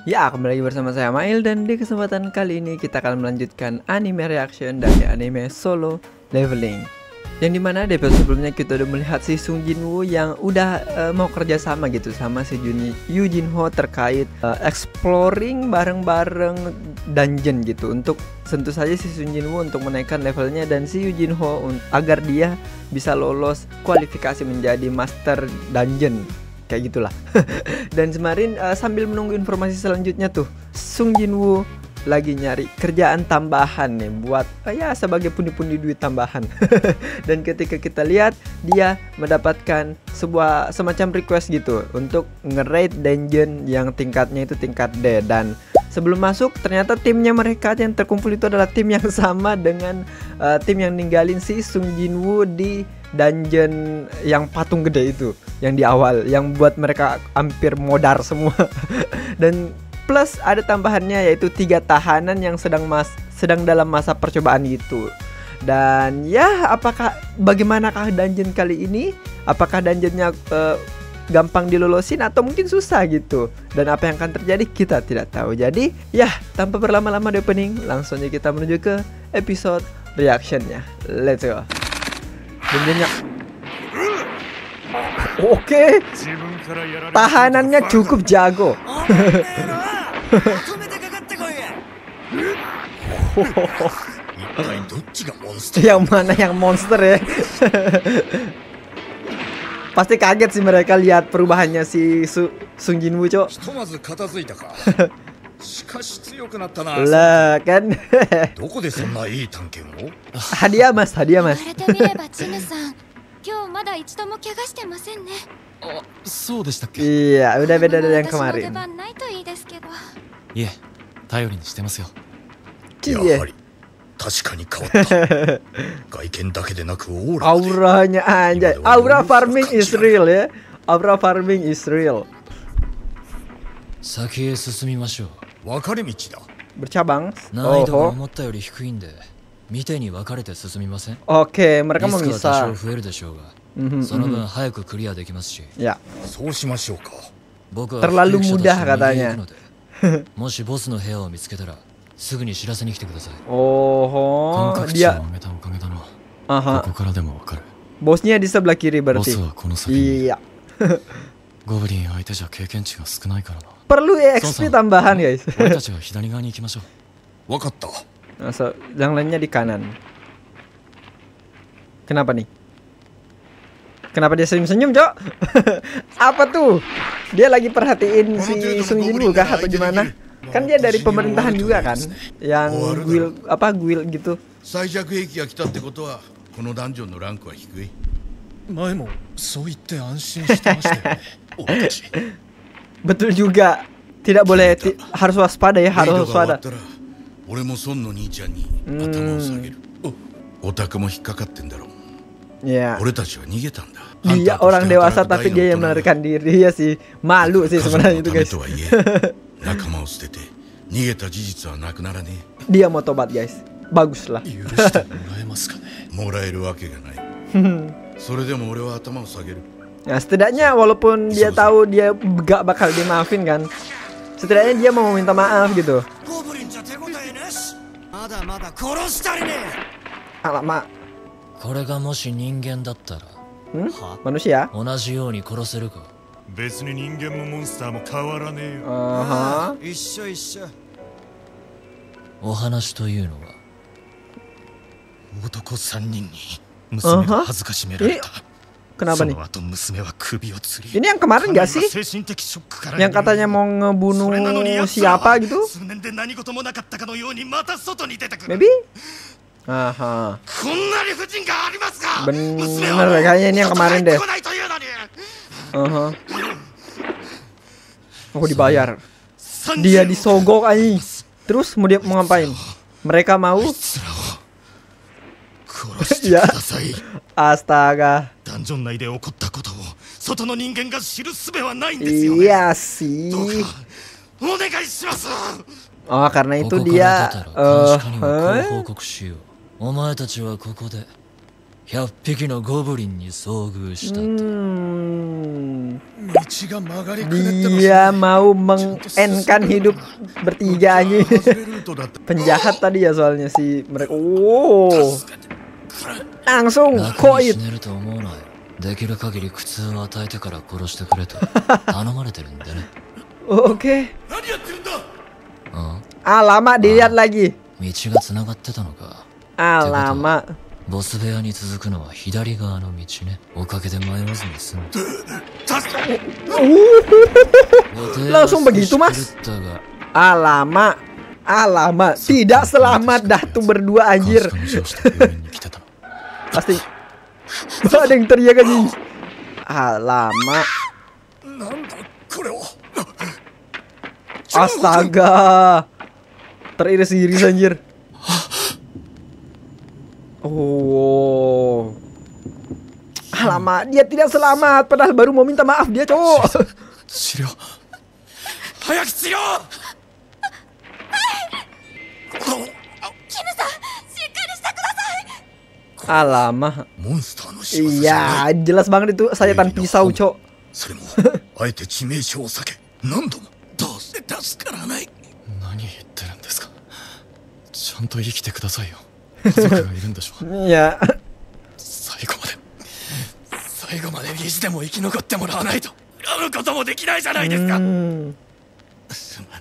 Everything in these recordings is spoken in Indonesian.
Ya, kembali lagi bersama saya Mail, dan di kesempatan kali ini kita akan melanjutkan anime reaction dari anime Solo Leveling. Yang dimana di episode sebelumnya kita udah melihat si Sung Jinwoo yang udah mau kerja sama gitu sama si Yoo Jinho terkait exploring bareng-bareng dungeon gitu, untuk tentu saja si Sung Jinwoo untuk menaikkan levelnya dan si Yoo Jinho agar dia bisa lolos kualifikasi menjadi master dungeon. Kayak gitulah. Dan kemarin sambil menunggu informasi selanjutnya tuh, Sung Jinwoo lagi nyari kerjaan tambahan nih buat ya sebagai pundi-pundi duit tambahan. Dan ketika kita lihat, dia mendapatkan sebuah semacam request gitu untuk nge-raid dungeon yang tingkatnya itu tingkat D. Dan sebelum masuk ternyata timnya mereka yang terkumpul itu adalah tim yang sama dengan tim yang ninggalin si Sung Jinwoo di dungeon yang patung gede itu, yang di awal, yang buat mereka hampir modar semua. Dan plus ada tambahannya, yaitu 3 tahanan yang sedang dalam masa percobaan gitu. Dan ya, bagaimanakah dungeon kali ini? Apakah dungeonnya gampang dilolosin atau mungkin susah gitu? Dan apa yang akan terjadi kita tidak tahu. Jadi ya, tanpa berlama-lama di opening, langsung aja kita menuju ke episode reactionnya. Let's go. Dungeonnya oke. Tahanannya cukup jago. Yang mana yang monster ya? Pasti kaget sih mereka lihat perubahannya si Sung Jinwoo, cok. Lah kan. Hadiah mas. Iya, udah beda dari yang kemarin. Iya. Auranya anjay. Aura farming is real ya. Aura farming is real. Bercabang. Oke, mereka memisah. Ya. Terlalu mudah katanya. Oh, dia. Bosnya di sebelah kiri berarti. Iya. Perlu XP tambahan guys. Yang lainnya di kanan. Kenapa nih? Kenapa dia senyum-senyum, Cok? Apa tuh? Dia lagi perhatiin si Sung Jinwoo kah atau gimana? Kan dia dari pemerintahan juga kan? Yang guild gitu. Betul juga. Tidak boleh, harus waspada ya, harus waspada. Ya. Dia orang dewasa tapi dia yang melarikan diri ya sih. Malu sih sebenarnya itu guys. Dia mau tobat guys. Bagus lah. Nah, setidaknya walaupun dia tahu dia gak bakal dimaafin kan, setidaknya dia mau minta maaf gitu. Alamak. Manusia? Kenapa nih? Ini yang kemarin gak sih? Yang katanya mau ngebunuh siapa gitu? Maybe? Bener, kayaknya ini yang kemarin deh. Oh, dibayar. Dia disogok anjing. Terus mau ngapain? Mereka mau? Ya. Astaga. Iya sih. Oh, karena itu dia 100匹のゴブリンに遭遇した。Dia mau mengenkan hidup bertiga ini. Penjahat tadi ya soalnya si mereka. Oh, langsung koit. できる限り苦痛を与えてから殺してくれと頼まれてるんでね。Oke. Alamak, dilihat lagi. 道がつながってたのか。Alamak. ボス部屋に続くのは左側の道ね。おかげで迷わずに済む。Langsung begitu, Mas. Alamak. Alamak, tidak selamat dah tuh berdua anjir. Pasti ada yang teriak aja. Alamak. Astaga. Teriris-iris anjir. Oh. Alamak, dia tidak selamat padahal baru mau minta maaf dia, cowok. Alamak. Iya, jelas banget itu sayatan pisau, cok. Iya. 最後まで意地でも生き残ってもらわないと恨むこともできないじゃないですか。すまない、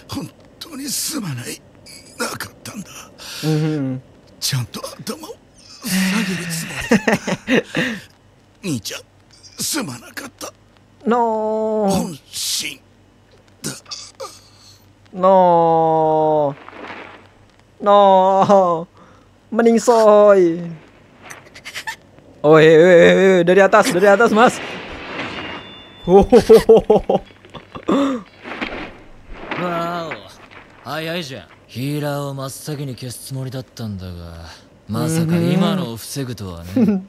本当にすまない、なかったんだ。ちゃんと頭を下げるつもりだった。兄ちゃん、すまなかった。No. 本心だ。No. No. Meningsoy. Oh, dari atas, Mas. Wow, 早いじゃん。ヒーラーを真っ先に消すつもりだったんだが、まさか今のを防ぐとはね。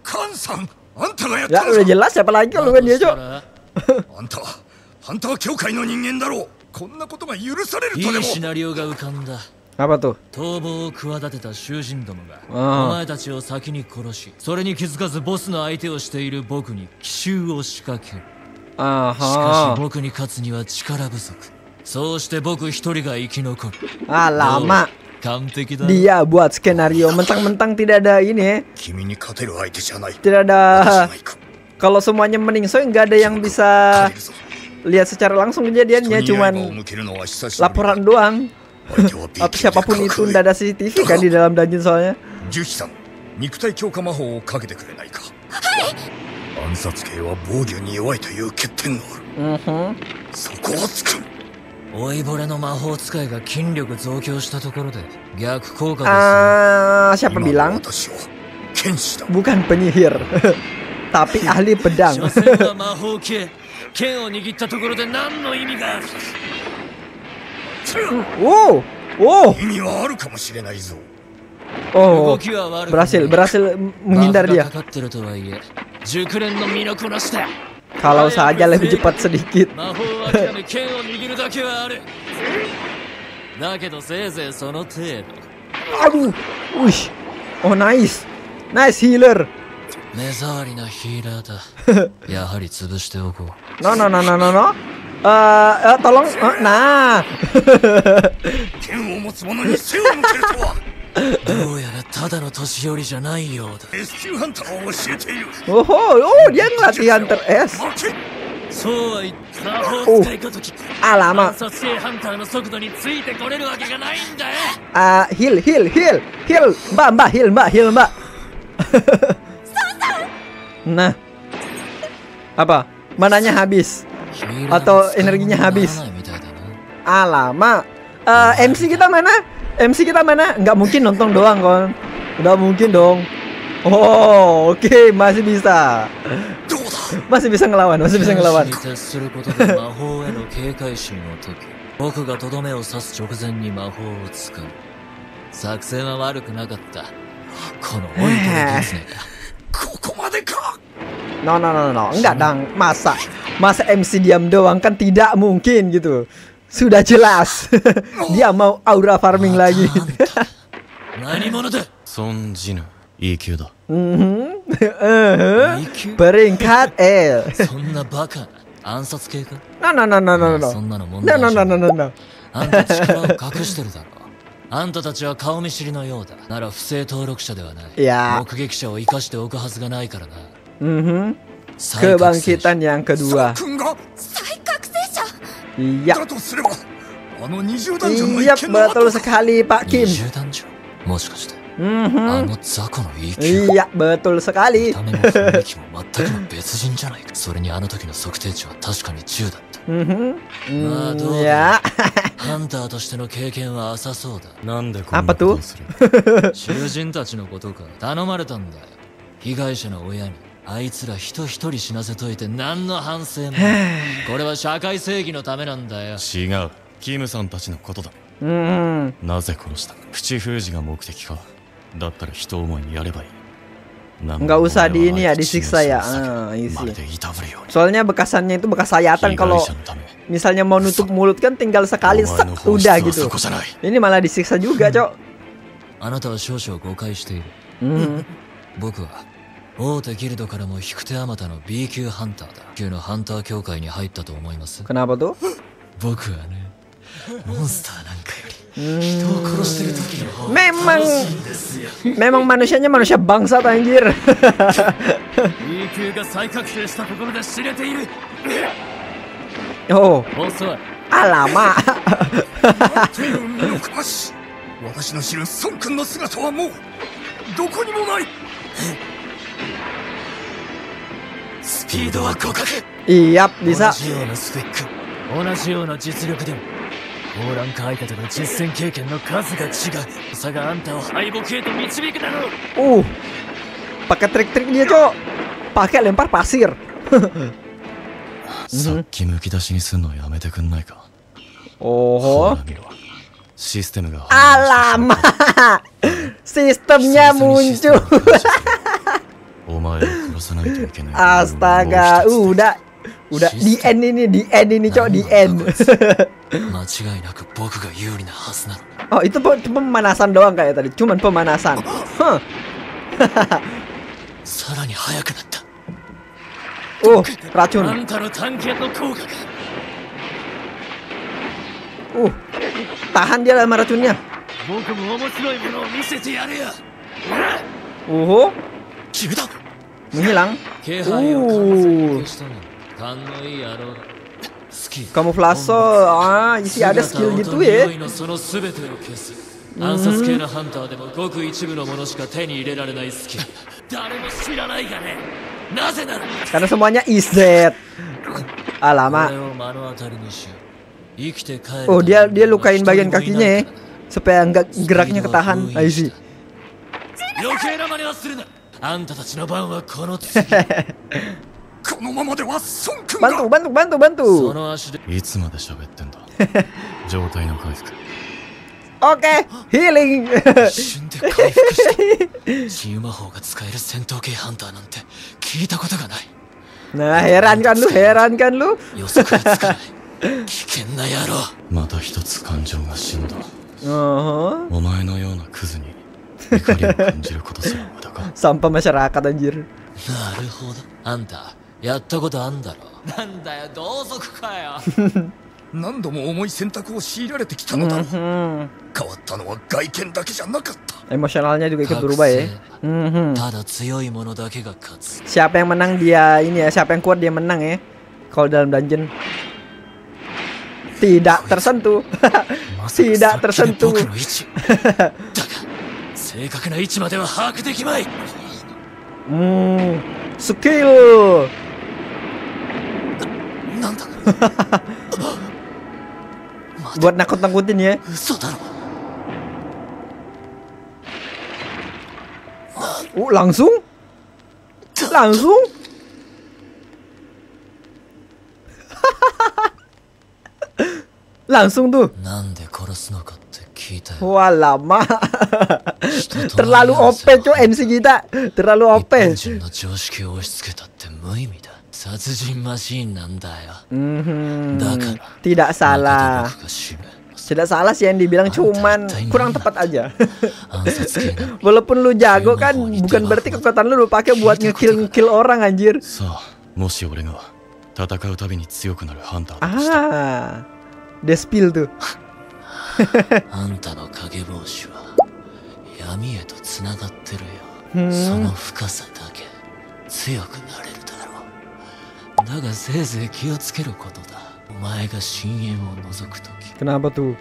カンさん、あんたがやったのか。Ya udah jelas siapa lagi kalau bukan dia, Cok. あんたはハンター協会の人間だろう。こんなことが許されるとでも。いいシナリオが浮かんだ。Apa tuh? 逃亡を企てた囚人どもがお前たちを先に殺し、それに気づかずボスの相手をしている僕に奇襲を仕掛ける。しかし僕に勝つには力不足。そうして僕一人が生き残る。Lama. 完璧だ。 Dia buat skenario mentang-mentang tidak ada ini. 君に勝てる相手じゃない。 Tidak ada. Kalau semuanya meningsoy nggak ada yang bisa lihat secara langsung kejadiannya, cuman laporan doang. Atau siapapun itu, nggak ada CCTV kan di dalam dungeon soalnya. Juki-san, 肉体強化魔法をかけてくれないか。はい。暗殺系は防御に弱いという欠点がある。そこをつく。老いぼれの魔法使いが筋力増強したところで逆効果ですよ。 Siapa bilang? Bukan penyihir, tapi ahli pedang. 魔法系、剣を握ったところで何の意味がある。 Oh, berhasil menghindar dia. Kalau saja lebih cepat sedikit. Aduh, oh nice healer. No. Tolong, nah. Oh, dia ngelatih Hunter S. Alamak. Heal, Mbak, heal, Mbak. Nah, apa? Mananya habis? Atau energinya habis? Alamak. MC kita mana? Nggak mungkin nonton doang kon. Nggak mungkin dong. Oh, oke, masih bisa. Masih bisa ngelawan. No, enggak dong. Masa MC diam doang kan tidak mungkin gitu. Sudah jelas dia mau aura farming lagi. EQ だ。Peringkat L. そんなバカな暗殺系か？ No no no no no no. そんなの問 No 題 no じ no ゃな no い。 no no. あんた力を隠してるだろう。あんたたちは顔見知りのようだ。なら不正登録者ではない。いや目撃者を生かしておくはずがないからな。Kebangkitan yang kedua. 君が再覚醒者。 Iya. だとすれば、あの20段上の一 Iya 件の betul 後 sekali Pak Kim. 20段上もしかして、あの雑魚の EQ Iya betul sekali. 見た目も雰囲気も全くの別人じゃないか。それにあの時の測定値は確かに10だった。まあどう Ya. だ。ハンターとしての経験は浅そうだ。なんでこん Apa なこと tuh? をする？囚人たちのことか。頼まれたんだよ。被害者の親にあいつら人一人死なせといて何の反省もない。これは社会正義のためなんだよ。違う。キムさんたちのことだ。なぜ殺した？口封じが目的か。だったら人思いにやればいい。 Nggak usah di ini ya, disiksa ya. Isi. Soalnya bekasannya itu bekas sayatan. Kalau misalnya mau nutup mulut kan tinggal sekali udah gitu. Ini malah disiksa juga, Cok. あなたは少々誤解している。僕は大手ギルドからも引く手あまたの B 級ハンターだ。級のハンター協会に入ったと思います。 Kenapa tuh? 僕はね、モンスターなんかより人を殺してる時の方が Memang manusianya manusia bangsat anjir. B 級が再覚醒したところで知れている。 Oh, 遅い。 alamak. 私の知る孫君の姿はもうどこにもない。スピードは互角。 Iya, 同 bisa. じようなスペック、同じような実力でもオーランカ相手との実戦経験の数が違う。差があんたを敗北へと導くだろう。 Pakai trik-trik dia, Cok. Pakai lempar pasir. さっきむき出しにすんのやめてくんないか。 Oh. システムが Alamak. Sistemnya muncul. お前を殺さないといけない。 Astaga, udah di end ini Cok, di end. 間違いなく僕が有利なはずなの。 Oh, itu pemanasan doang kayak tadi, cuman pemanasan. さらに速くなった。 Racun. あんたの探検の効果が。 Tahan dia sama racunnya. 僕も面白いものを見せてやるよ。 急だ。 Menghilang. 気配を完全に消したの。勘のいい野郎だ。好き。 Kamuflase. Isi ada skill gitu ya. その全てを消す。暗殺系のハンターでもごく一部のものしか手に入れられないスキル。誰も知らないがね。なぜなら Karena semuanya is dead. Alamak. 俺を目の当たりにしよう。生きて帰る。 Oh, dia lukain bagian kakinya ya, supaya nggak geraknya ketahan. I see. 余計な真似はするな。あんたたちの番はこの次。このままでは孫君が。 Bantu. その足で。いつまで喋ってんだ。状態の回復。 Oke, healing. 一瞬で回復した。自由魔法が使える戦闘系ハンターなんて聞いたことがない。 Nah, heran kan lu? 予測がつかない。危険な野郎。また一つ感情が死んだ。 Uh-huh. お前のようなクズに怒りを感じることすら無駄か。 Sampah masyarakat anjir. なるほど。あんたやったことあんだろ。なんだよ、同族かよ。何度も重い選択を強いられてきたのだろう。変わったのは外見だけじゃなかった。 Emosionalnya juga ikut berubah ya. ただ強い者だけが勝つ。 Siapa yang menang dia ini ya, siapa yang kuat dia menang ya. Kalau dalam dungeon. Tidak tersentuh. Tidak tersentuh. だが正確な位置までは把握できまい。 Skill. なんだ。 Buat nakut-nakutin ya. 嘘だろ。 Langsung? Langsung tuh. なんで殺すのかって聞いたよ。 Wah lama. Terlalu OP cuy NC kita. Terlalu OP. 一般人の常識を押し付けたって無意味だ。殺人マシーンなんだよ。だから Tidak salah. 僕が死ぬ。Tidak salah sih yang dibilang, cuman kurang tepat aja. Walaupun lu jago kan, bukan berarti kekuatan lu pakai buat ngekill orang anjir. Dia spill tuh. Kenapa tuh?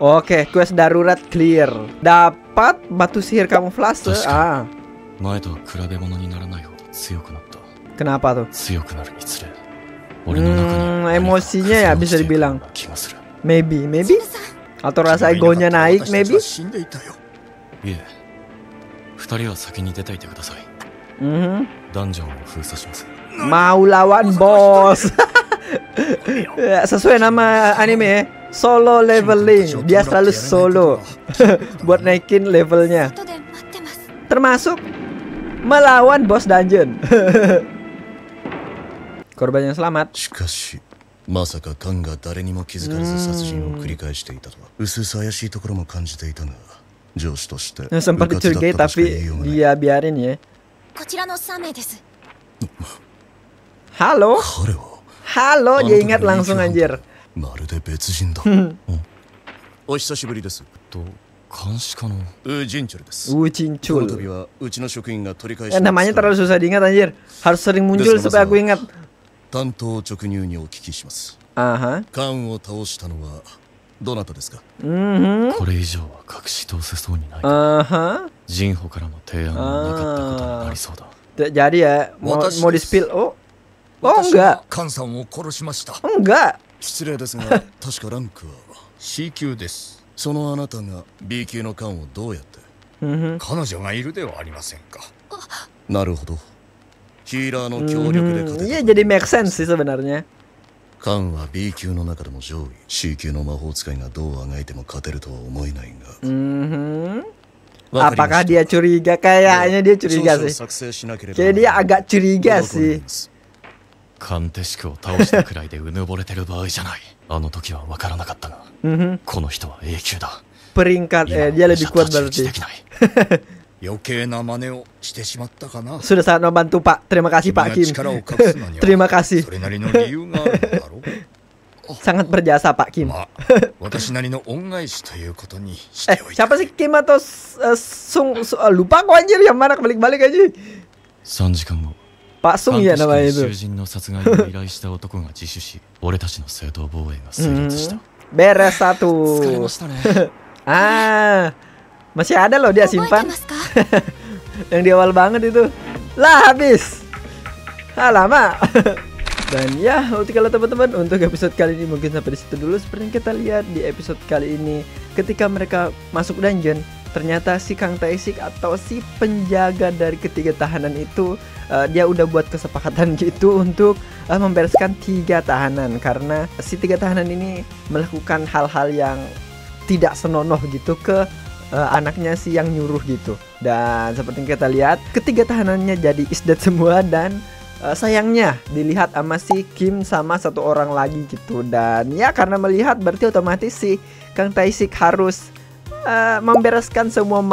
Oke, quest darurat clear. Dapat batu sihir kamuflase. Kenapa tuh? Emosinya ya bisa dibilang. Maybe. Atau rasa egonya naik, maybe. Mau lawan bos. Sesuai nama anime, solo leveling. Dia selalu solo buat naikin levelnya. Termasuk melawan bos dungeon. Korban yang selamat. Sempat dicurigai tapi dia biarin ya. Halo, dia ingat langsung anjir. Ujincul. Namanya terlalu susah diingat anjir. Harus sering muncul supaya aku ingat. Jadi ya mau di spill. Oh enggak. Enggak. Iya jadi make sense sih sebenarnya. Apakah dia curiga? Kayaknya dia curiga sih. Kayak dia agak curiga sih. Peringkat dia lebih kuat berarti. Sudah sangat membantu Pak. Terima kasih Pak Kim. Terima kasih. Sangat berjasa Pak Kim. Siapa sih Kim atau Sung? Lupa kok anjir, yang mana kebalik-balik aja. Pak Sung ya namanya itu. Beres satu. Masih ada loh dia simpan. Yang di awal banget itu. Lah habis. Lama. Dan ya, kalau teman-teman, untuk episode kali ini mungkin sampai di situ dulu. Seperti yang kita lihat di episode kali ini, ketika mereka masuk dungeon, ternyata si Kang Tae-sik atau si penjaga dari ketiga tahanan itu dia udah buat kesepakatan gitu untuk membereskan 3 tahanan, karena si 3 tahanan ini melakukan hal-hal yang tidak senonoh gitu ke anaknya si yang nyuruh gitu. Dan seperti yang kita lihat, ketiga tahanannya jadi isdat semua, dan sayangnya dilihat sama si Kim sama 1 orang lagi gitu. Dan ya karena melihat berarti otomatis si Kang Tae-sik harus membereskan semua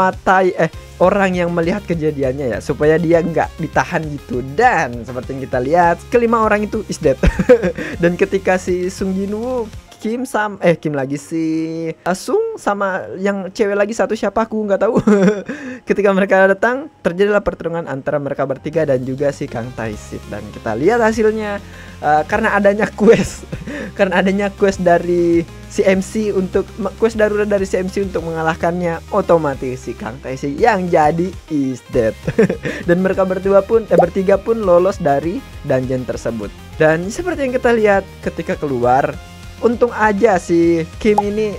orang yang melihat kejadiannya ya, supaya dia nggak ditahan gitu. Dan seperti yang kita lihat, kelima orang itu is dead. Dan ketika si Sung Jinwoo, Kim lagi si Sung sama yang cewek lagi satu siapa aku nggak tahu. Ketika mereka datang, terjadilah pertarungan antara mereka bertiga dan juga si Kang Tae-sik. Dan kita lihat hasilnya, karena adanya quest dari CMC untuk quest darurat dari CMC untuk mengalahkannya, otomatis si Kang Tae-sik yang jadi is dead. Dan mereka bertiga pun lolos dari dungeon tersebut. Dan seperti yang kita lihat ketika keluar, untung aja si Kim ini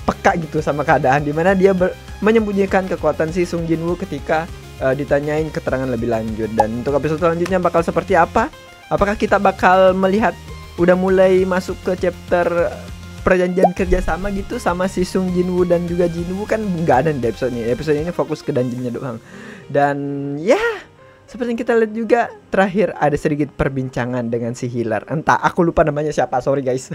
peka gitu sama keadaan, dimana dia menyembunyikan kekuatan si Sung Jinwoo ketika ditanyain keterangan lebih lanjut. Dan untuk episode selanjutnya bakal seperti apa? Apakah kita bakal melihat udah mulai masuk ke chapter perjanjian kerjasama gitu sama si Sung Jinwoo dan juga Jinwoo? Kan nggak ada di episode ini. Episode ini fokus ke dungeonnya doang. Dan ya seperti yang kita lihat juga terakhir ada sedikit perbincangan dengan si healer. Entah, aku lupa namanya siapa, sorry guys.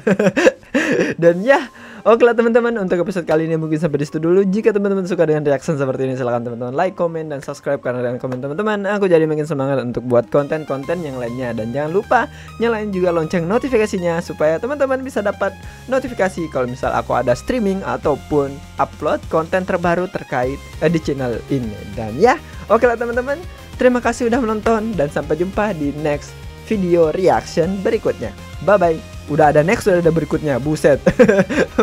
Dan ya, oke lah teman-teman, untuk episode kali ini mungkin sampai di situ dulu. Jika teman-teman suka dengan reaction seperti ini, silahkan teman-teman like, komen, dan subscribe. Karena dengan komen teman-teman, aku jadi makin semangat untuk buat konten-konten yang lainnya. Dan jangan lupa nyalain juga lonceng notifikasinya supaya teman-teman bisa dapat notifikasi kalau misal aku ada streaming ataupun upload konten terbaru terkait di channel ini. Dan ya, oke lah teman-teman, terima kasih udah menonton dan sampai jumpa di next video reaction berikutnya. Bye bye. Udah ada next, udah ada berikutnya. Buset.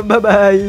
Bye bye.